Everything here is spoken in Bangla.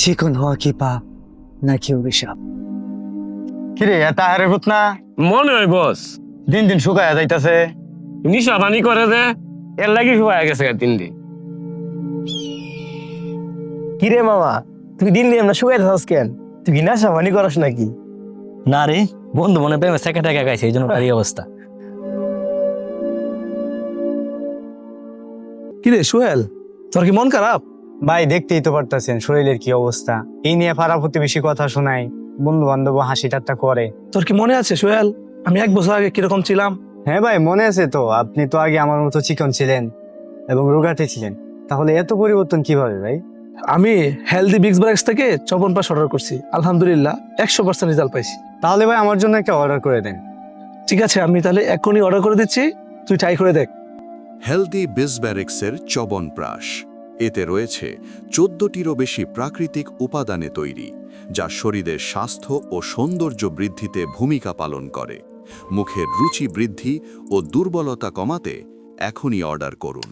চিকন হওয়া কি পাপ নাকি অভিশাপ? কিরে এত আহারে ভূত না? মনে হয় বস দিন দিন শুকায়া যাইতাছে। নিশা পানি করে যে এর লাগি হয়ে গেছে 3 দিন। কিরে মামা, তুই দিন দিন আমরা শুকাই থাকস কেন? তুই কি নেশা পানি করস নাকি? না রে, বন্ধু মনে প্রেমে সেকে টাকা গাইছে, এই জন্য তার এই অবস্থা। কিরে সোহেল, তোর কি মন খারাপ? ভাই দেখতেই তো পারতাছেন শরীরের কি অবস্থা। এই নিয়ে পাড়া প্রতিবেশী কথা শোনাই, বন্ধু বান্ধব হাসি ঠাট্টা করে। তোর কি মনে আছে সোহেল, আমি 1 বছর আগে কিরকম ছিলাম? হ্যাঁ ভাই মনে আছে তো, আপনি তো আগে আমার মতো চিকন ছিলেন এবং রোগাতে ছিলেন। তাহলে এত পরিবর্তন কিভাবে ভাই? আমি হেলদি বিক্স ব্রেক্স থেকে চবনপ্রাশ অর্ডার করছি, আলহামদুলিল্লাহ 100% রেজাল্ট পাইছি। তাহলে ভাই আমার জন্য একটা অর্ডার করে দেন। ঠিক আছে, আমি তাহলে এখনই অর্ডার করে দিচ্ছি, তুই ট্রাই করে দেখ। হেলদি বিসব্যারেক্সের চবনপ্রাশ, এতে রয়েছে 14টিরও বেশি প্রাকৃতিক উপাদানে তৈরি, যা শরীরের স্বাস্থ্য ও সৌন্দর্য বৃদ্ধিতে ভূমিকা পালন করে। মুখের রুচি বৃদ্ধি ও দুর্বলতা কমাতে এখনই অর্ডার করুন।